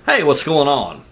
Hey, what's going on?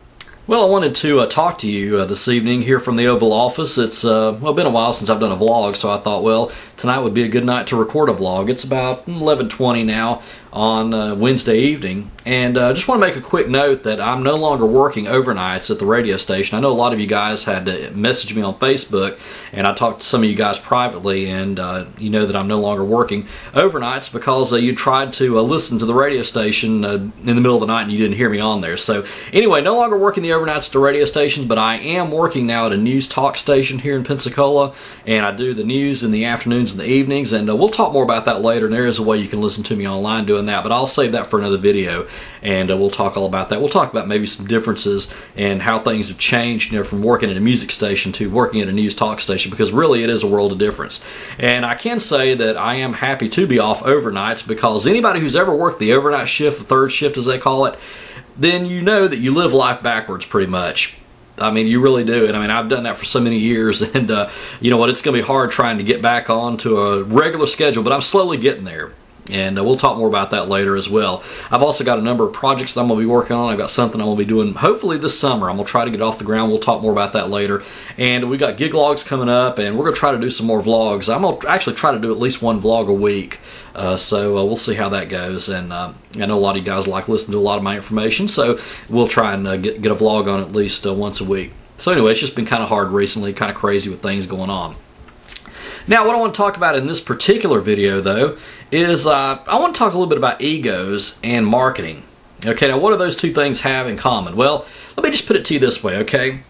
Well, I wanted to talk to you this evening here from the Oval Office. It's been a while since I've done a vlog, so I thought, well, tonight would be a good night to record a vlog. It's about 11:20 now on Wednesday evening, and just want to make a quick note that I'm no longer working overnights at the radio station. I know a lot of you guys had to message me on Facebook, and I talked to some of you guys privately, and you know that I'm no longer working overnights because you tried to listen to the radio station in the middle of the night and you didn't hear me on there. So anyway, no longer working the overnights at the radio station, but I am working now at a news talk station here in Pensacola, and I do the news in the afternoons and the evenings, and we'll talk more about that later, and there is a way you can listen to me online doing that, but I'll save that for another video, and we'll talk all about that. We'll talk about maybe some differences and how things have changed, you know, from working at a music station to working at a news talk station, because really it is a world of difference. And I can say that I am happy to be off overnights, because anybody who's ever worked the overnight shift, the third shift as they call it, then you know that you live life backwards pretty much. I mean, you really do. And I mean, I've done that for so many years, and you know what, it's going to be hard trying to get back onto a regular schedule, but I'm slowly getting there. And we'll talk more about that later as well. I've also got a number of projects that I'm going to be working on. I've got something I'm going to be doing hopefully this summer. I'm going to try to get off the ground. We'll talk more about that later. And we got gig logs coming up, and we're going to try to do some more vlogs. I'm going to actually try to do at least one vlog a week. So we'll see how that goes. And I know a lot of you guys like listening to a lot of my information, so we'll try and get a vlog on at least once a week. So anyway, it's just been kind of hard recently, kind of crazy with things going on. Now, what I want to talk about in this particular video, though, is I want to talk a little bit about egos and marketing. Okay, now what do those two things have in common? Well, let me just put it to you this way, okay?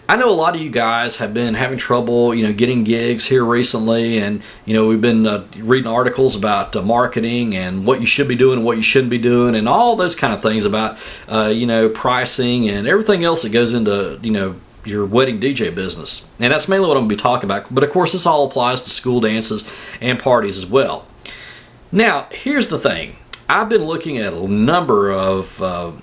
I know a lot of you guys have been having trouble, you know, getting gigs here recently, and you know, we've been reading articles about marketing and what you should be doing and what you shouldn't be doing, and all those kind of things about you know, pricing and everything else that goes into, you know, your wedding DJ business. And that's mainly what I'm going to be talking about, but of course this all applies to school dances and parties as well. Now, here's the thing. I've been looking at a number of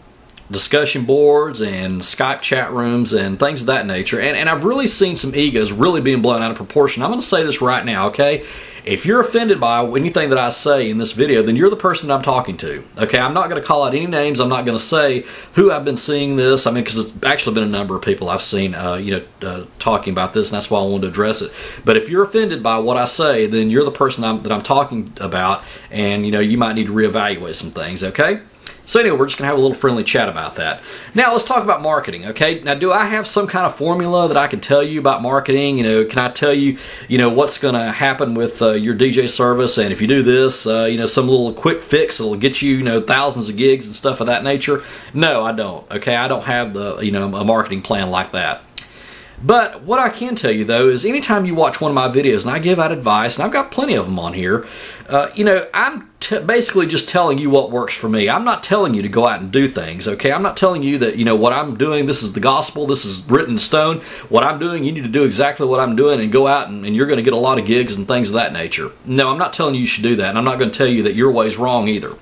discussion boards and Skype chat rooms and things of that nature, and I've really seen some egos really being blown out of proportion. I'm going to say this right now, okay? If you're offended by anything that I say in this video, then you're the person that I'm talking to. Okay, I'm not going to call out any names. I'm not going to say who I've been seeing this. I mean, because it's actually been a number of people I've seen, you know, talking about this, and that's why I wanted to address it. But if you're offended by what I say, then you're the person that I'm talking about, and you know, you might need to reevaluate some things. Okay. So anyway, we're just going to have a little friendly chat about that. Now, let's talk about marketing, okay? Now, do I have some kind of formula that I can tell you about marketing? You know, can I tell you, you know, what's going to happen with your DJ service, and if you do this, you know, some little quick fix that'll get you, you know, thousands of gigs and stuff of that nature? No, I don't, okay? I don't have the, you know, a marketing plan like that. But what I can tell you, though, is anytime you watch one of my videos and I give out advice, and I've got plenty of them on here, you know, I'm basically just telling you what works for me. I'm not telling you to go out and do things, okay? I'm not telling you that, you know, what I'm doing, this is the gospel, this is written in stone. What I'm doing, you need to do exactly what I'm doing and go out and you're going to get a lot of gigs and things of that nature. No, I'm not telling you should do that, and I'm not going to tell you that your way's wrong either.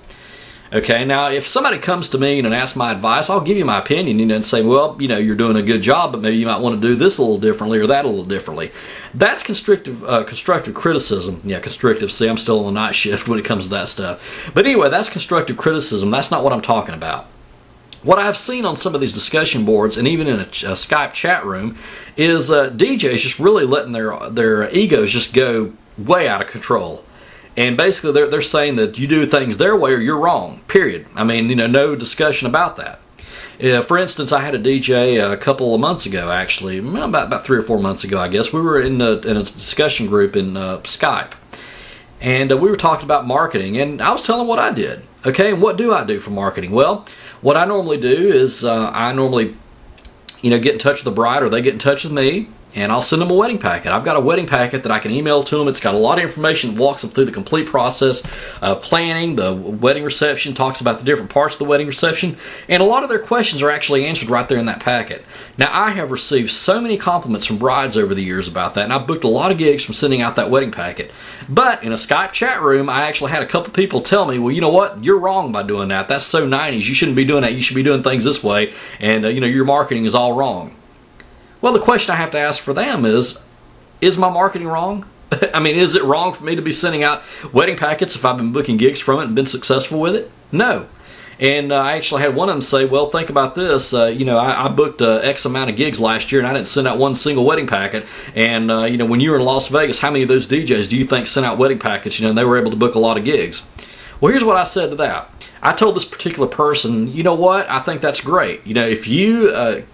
Okay, now if somebody comes to me and asks my advice, I'll give you my opinion, you know, and say, well, you know, you're doing a good job, but maybe you might want to do this a little differently or that a little differently. That's constructive criticism. Yeah, constructive. See, I'm still on the night shift when it comes to that stuff. But anyway, that's constructive criticism. That's not what I'm talking about. What I've seen on some of these discussion boards and even in a Skype chat room is DJs just really letting their egos just go way out of control. And basically, they're saying that you do things their way or you're wrong, period. I mean, you know, no discussion about that. For instance, I had a DJ a couple of months ago, actually, about 3 or 4 months ago, I guess. We were in a discussion group in Skype. And we were talking about marketing, and I was telling what I did. Okay, and what do I do for marketing? Well, what I normally do is I normally, you know, get in touch with the bride, or they get in touch with me, and I'll send them a wedding packet. I've got a wedding packet that I can email to them. It's got a lot of information, walks them through the complete process, planning, the wedding reception, talks about the different parts of the wedding reception, and a lot of their questions are actually answered right there in that packet. Now, I have received so many compliments from brides over the years about that, and I've booked a lot of gigs from sending out that wedding packet. But in a Skype chat room, I actually had a couple people tell me, well, you know what, you're wrong by doing that. That's so 90s. You shouldn't be doing that. You should be doing things this way, and you know, your marketing is all wrong. Well, the question I have to ask for them is my marketing wrong? I mean, is it wrong for me to be sending out wedding packets if I've been booking gigs from it and been successful with it? No. And I actually had one of them say, well, think about this. You know, I booked X amount of gigs last year, and I didn't send out one single wedding packet. And, you know, when you were in Las Vegas, how many of those DJs do you think sent out wedding packets? You know, and they were able to book a lot of gigs. Well, here's what I said to that. I told this particular person, you know what, I think that's great. You know, if you,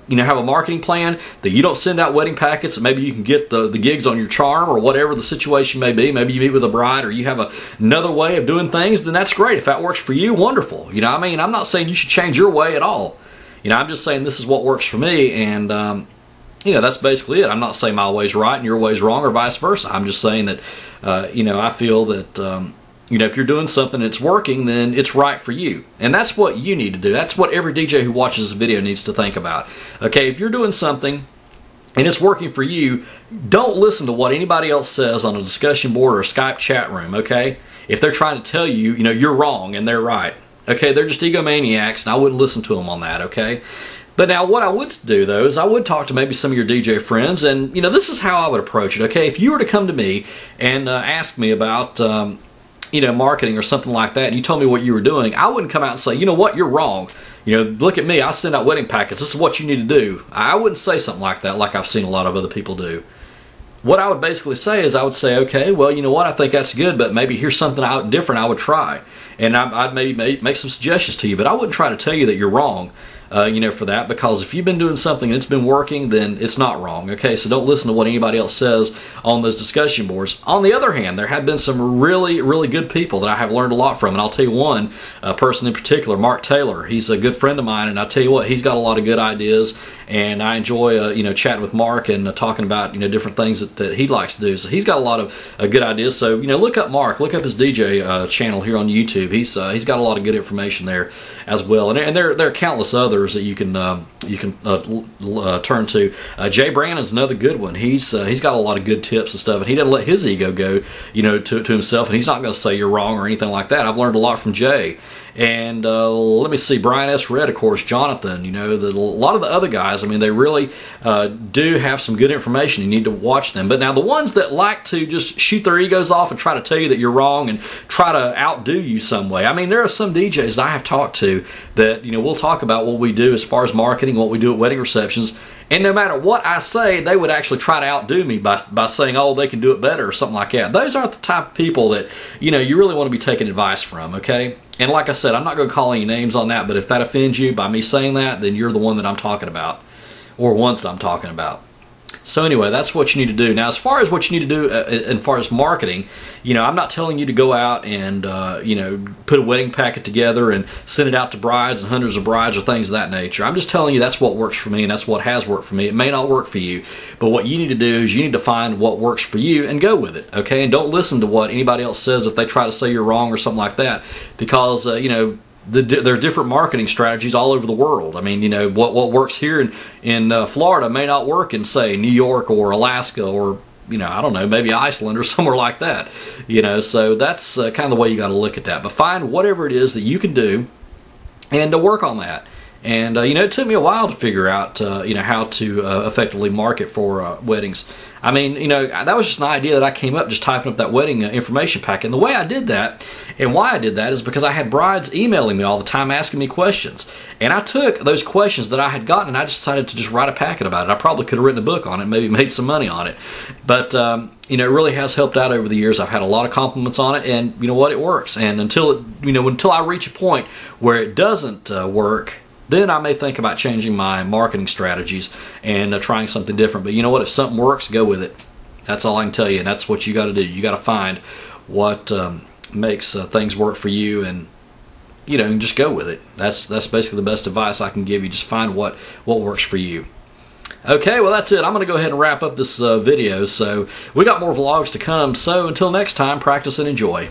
you know, have a marketing plan that you don't send out wedding packets, and maybe you can get the gigs on your charm or whatever the situation may be. Maybe you meet with a bride or you have another way of doing things, then that's great. If that works for you, wonderful. You know, I mean, I'm not saying you should change your way at all. You know, I'm just saying this is what works for me, and, you know, that's basically it. I'm not saying my way's right and your way's wrong or vice versa. I'm just saying that, you know, I feel that, you know, if you're doing something that's working, then it's right for you. And that's what you need to do. That's what every DJ who watches this video needs to think about. Okay, if you're doing something and it's working for you, don't listen to what anybody else says on a discussion board or a Skype chat room, okay? If they're trying to tell you, you know, you're wrong and they're right. Okay, they're just egomaniacs, and I wouldn't listen to them on that, okay? But now what I would do, though, is I would talk to maybe some of your DJ friends, and, you know, this is how I would approach it, okay? If you were to come to me and ask me about, you know, marketing or something like that, and you told me what you were doing, I wouldn't come out and say, you know what, you're wrong. You know, look at me, I send out wedding packets, this is what you need to do. I wouldn't say something like that like I've seen a lot of other people do. What I would basically say is I would say, okay, well, you know what, I think that's good, but maybe here's something different I would try. And I'd maybe make some suggestions to you, but I wouldn't try to tell you that you're wrong. You know, for that, because if you've been doing something and it's been working, then it's not wrong, okay? So don't listen to what anybody else says on those discussion boards. On the other hand, there have been some really, really good people that I have learned a lot from, and I'll tell you one person in particular, Mark Taylor. He's a good friend of mine, and I tell you what, he's got a lot of good ideas, and I enjoy, you know, chatting with Mark and talking about, you know, different things that he likes to do. So he's got a lot of good ideas. So, you know, look up Mark, look up his DJ channel here on YouTube. He's got a lot of good information there as well, and there are countless others that you can turn to. Jay Brandon's another good one. He's got a lot of good tips and stuff, and he doesn't let his ego go, you know, to himself, and he's not going to say you're wrong or anything like that. I've learned a lot from Jay. And let me see, Brian S. Red, of course, Jonathan, you know, a lot of the other guys, I mean, they really do have some good information. You need to watch them. But now the ones that like to just shoot their egos off and try to tell you that you're wrong and try to outdo you some way. I mean, there are some DJs that I have talked to that, you know, we'll talk about what we do as far as marketing, what we do at wedding receptions. And no matter what I say, they would actually try to outdo me by saying, oh, they can do it better or something like that. Those aren't the type of people that, you know, you really want to be taking advice from, okay? And like I said, I'm not going to call any names on that, but if that offends you by me saying that, then you're the one that I'm talking about, or ones that I'm talking about. So anyway, that's what you need to do. Now, as far as what you need to do as far as marketing, you know, I'm not telling you to go out and, you know, put a wedding packet together and send it out to brides and hundreds of brides or things of that nature. I'm just telling you that's what works for me, and that's what has worked for me. It may not work for you, but what you need to do is you need to find what works for you and go with it, okay? And don't listen to what anybody else says if they try to say you're wrong or something like that, because, you know, there are different marketing strategies all over the world. I mean, you know, what works here in Florida may not work in, say, New York or Alaska or, you know, I don't know, maybe Iceland or somewhere like that. You know, so that's kind of the way you got to look at that. But find whatever it is that you can do and to work on that. And, you know, it took me a while to figure out, you know, how to effectively market for weddings. I mean, you know, that was just an idea that I came up just typing up that wedding information packet. And the way I did that, and why I did that, is because I had brides emailing me all the time asking me questions. And I took those questions that I had gotten and I decided to just write a packet about it. I probably could have written a book on it, maybe made some money on it. But, you know, it really has helped out over the years. I've had a lot of compliments on it, and you know what, it works. And until I reach a point where it doesn't work, then I may think about changing my marketing strategies and trying something different. But you know what? If something works, go with it. That's all I can tell you, and that's what you got to do. You got to find what makes things work for you, and you know, and just go with it. That's basically the best advice I can give you. Just find what works for you. Okay, well that's it. I'm going to go ahead and wrap up this video. So we got more vlogs to come. So until next time, practice and enjoy.